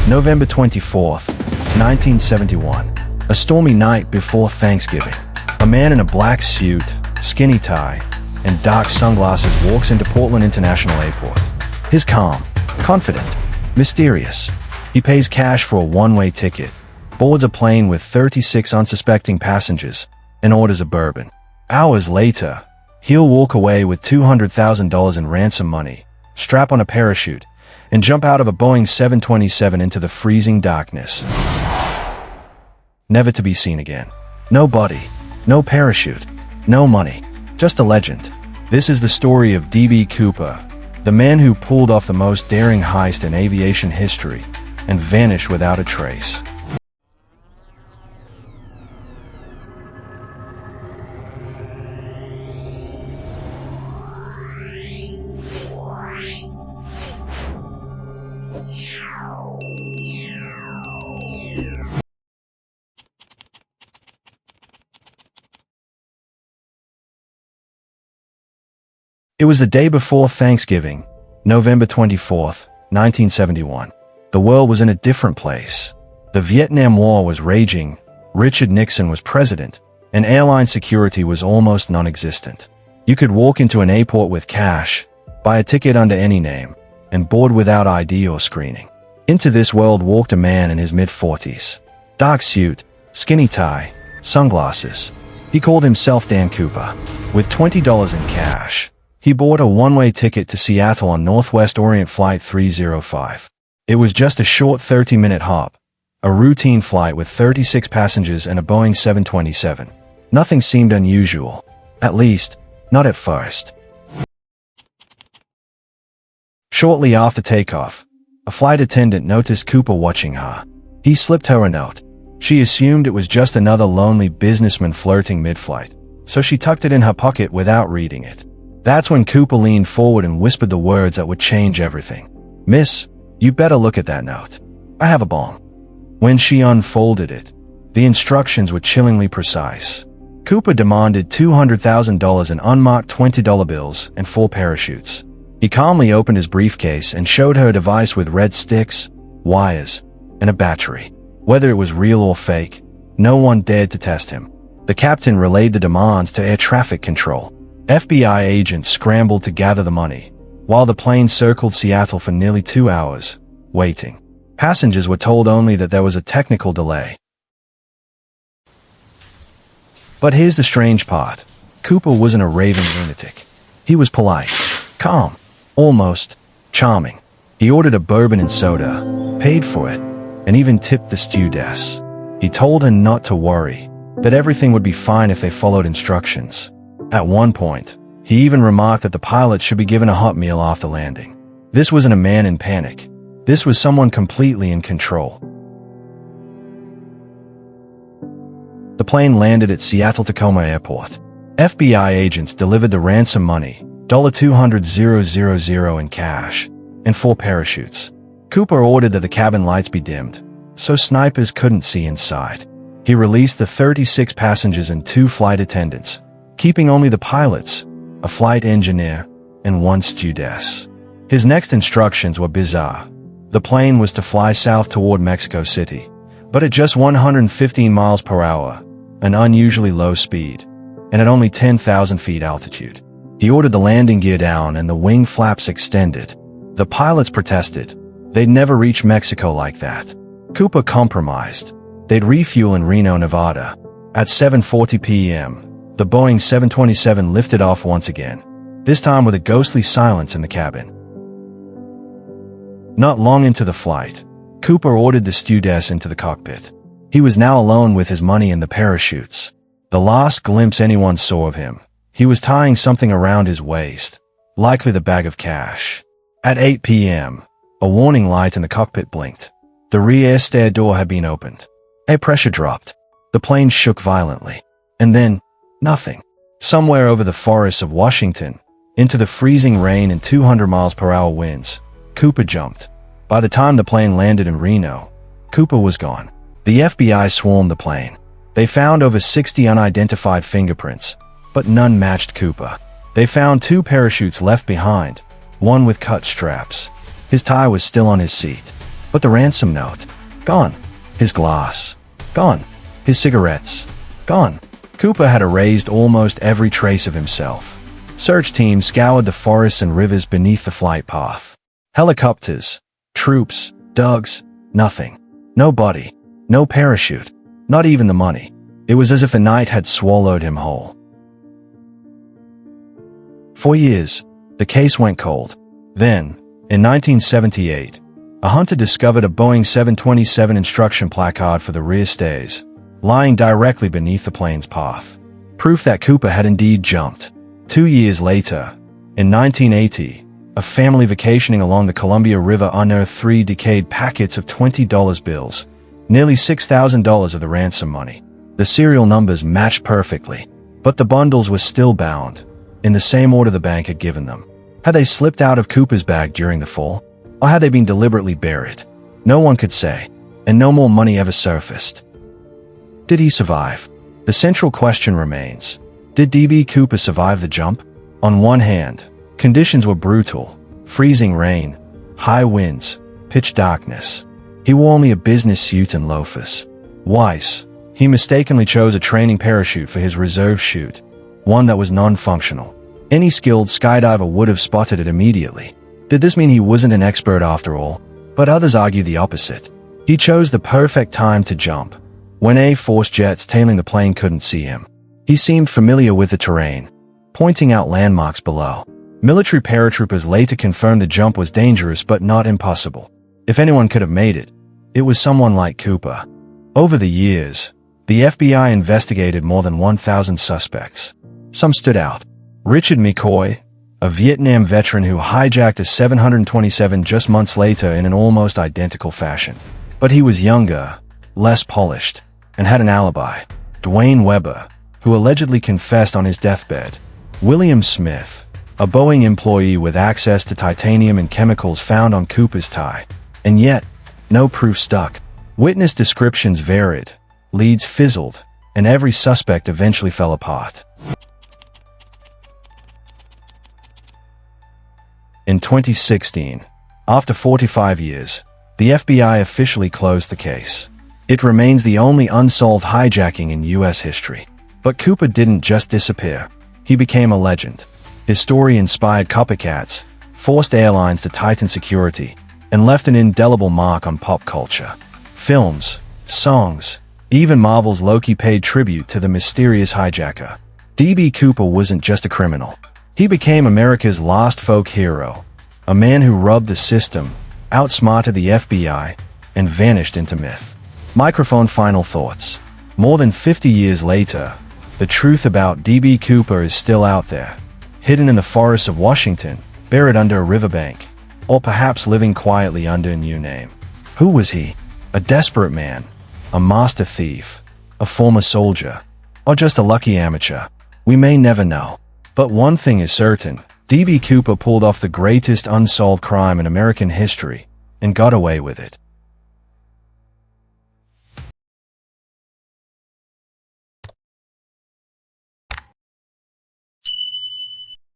November 24th, 1971. A stormy night before Thanksgiving. A man in a black suit, skinny tie, and dark sunglasses walks into Portland International Airport. He's calm, confident, mysterious. He pays cash for a one-way ticket, boards a plane with 36 unsuspecting passengers, and orders a bourbon. Hours later, he'll walk away with $200,000 in ransom money, strap on a parachute, and jump out of a Boeing 727 into the freezing darkness. Never to be seen again. No body, no parachute, no money, just a legend. This is the story of D.B. Cooper, the man who pulled off the most daring heist in aviation history and vanished without a trace. It was the day before Thanksgiving, November 24th, 1971. The world was in a different place. The Vietnam War was raging, Richard Nixon was president, and airline security was almost non-existent. You could walk into an airport with cash, buy a ticket under any name, and board without ID or screening. Into this world walked a man in his mid-40s. Dark suit, skinny tie, sunglasses. He called himself Dan Cooper. With $20 in cash, he bought a one-way ticket to Seattle on Northwest Orient Flight 305. It was just a short 30-minute hop, a routine flight with 36 passengers and a Boeing 727. Nothing seemed unusual, at least, not at first. Shortly after takeoff, a flight attendant noticed Cooper watching her. He slipped her a note. She assumed it was just another lonely businessman flirting mid-flight, so she tucked it in her pocket without reading it. That's when Cooper leaned forward and whispered the words that would change everything. "Miss, you better look at that note. I have a bomb." When she unfolded it, the instructions were chillingly precise. Cooper demanded $200,000 in unmarked $20 bills and 4 parachutes. He calmly opened his briefcase and showed her a device with red sticks, wires, and a battery. Whether it was real or fake, no one dared to test him. The captain relayed the demands to air traffic control. FBI agents scrambled to gather the money, while the plane circled Seattle for nearly 2 hours, waiting. Passengers were told only that there was a technical delay. But here's the strange part. Cooper wasn't a raving lunatic. He was polite, calm, almost charming. He ordered a bourbon and soda, paid for it, and even tipped the stewardess. He told her not to worry, that everything would be fine if they followed instructions. At one point, he even remarked that the pilots should be given a hot meal after landing. This wasn't a man in panic. This was someone completely in control. The plane landed at Seattle-Tacoma Airport. FBI agents delivered the ransom money, $200,000 in cash, and 4 parachutes. Cooper ordered that the cabin lights be dimmed, so snipers couldn't see inside. He released the 36 passengers and 2 flight attendants, keeping only the pilots, a flight engineer, and 1 stewardess. His next instructions were bizarre. The plane was to fly south toward Mexico City, but at just 115 miles per hour, an unusually low speed, and at only 10,000 feet altitude. He ordered the landing gear down and the wing flaps extended. The pilots protested. They'd never reach Mexico like that. Cooper compromised. They'd refuel in Reno, Nevada. At 7:40 p.m., the Boeing 727 lifted off once again, this time with a ghostly silence in the cabin. Not long into the flight, Cooper ordered the stewardess into the cockpit. He was now alone with his money and the parachutes. The last glimpse anyone saw of him, he was tying something around his waist, likely the bag of cash. At 8 p.m., a warning light in the cockpit blinked. The rear stair door had been opened. Air pressure dropped. The plane shook violently. And then, nothing. Somewhere over the forests of Washington, into the freezing rain and 200 miles per hour winds, Cooper jumped. By the time the plane landed in Reno, Cooper was gone. The FBI swarmed the plane. They found over 60 unidentified fingerprints, but none matched Cooper. They found 2 parachutes left behind, one with cut straps. His tie was still on his seat, But the ransom note? Gone. His glass? Gone. His cigarettes? Gone. Cooper had erased almost every trace of himself. Search teams scoured the forests and rivers beneath the flight path. Helicopters, troops, dogs, nothing. No body, no parachute, not even the money. It was as if a night had swallowed him whole. For years, the case went cold. Then, in 1978, a hunter discovered a Boeing 727 instruction placard for the rear stays, lying directly beneath the plane's path. Proof that Cooper had indeed jumped. 2 years later, in 1980, a family vacationing along the Columbia River unearthed 3 decayed packets of $20 bills, nearly $6,000 of the ransom money. The serial numbers matched perfectly, but the bundles were still bound, in the same order the bank had given them. Had they slipped out of Cooper's bag during the fall, or had they been deliberately buried? No one could say, and no more money ever surfaced. Did he survive? The central question remains. Did D.B. Cooper survive the jump? On one hand, conditions were brutal. Freezing rain, high winds, pitch darkness. He wore only a business suit and loafers. Twice, he mistakenly chose a training parachute for his reserve chute, one that was non-functional. Any skilled skydiver would have spotted it immediately. Did this mean he wasn't an expert after all? But others argue the opposite. He chose the perfect time to jump, when A-Force jets tailing the plane couldn't see him. He seemed familiar with the terrain, pointing out landmarks below. Military paratroopers later confirmed the jump was dangerous but not impossible. If anyone could have made it, it was someone like Cooper. Over the years, the FBI investigated more than 1,000 suspects. Some stood out. Richard McCoy, a Vietnam veteran who hijacked a 727 just months later in an almost identical fashion. But he was younger, less polished, and had an alibi. Dwayne Weber, who allegedly confessed on his deathbed. William Smith, a Boeing employee with access to titanium and chemicals found on Cooper's tie. And yet, no proof stuck. Witness descriptions varied, leads fizzled, and every suspect eventually fell apart. In 2016, after 45 years, the FBI officially closed the case. It remains the only unsolved hijacking in U.S. history. But Cooper didn't just disappear. He became a legend. His story inspired copycats, forced airlines to tighten security, and left an indelible mark on pop culture. Films, songs, even Marvel's Loki paid tribute to the mysterious hijacker. D.B. Cooper wasn't just a criminal. He became America's last folk hero, a man who rubbed the system, outsmarted the FBI, and vanished into myth. Microphone final thoughts. More than 50 years later, the truth about D.B. Cooper is still out there, hidden in the forests of Washington, buried under a riverbank, or perhaps living quietly under a new name. Who was he? A desperate man, a master thief, a former soldier, or just a lucky amateur? We may never know. But one thing is certain, D.B. Cooper pulled off the greatest unsolved crime in American history, and got away with it.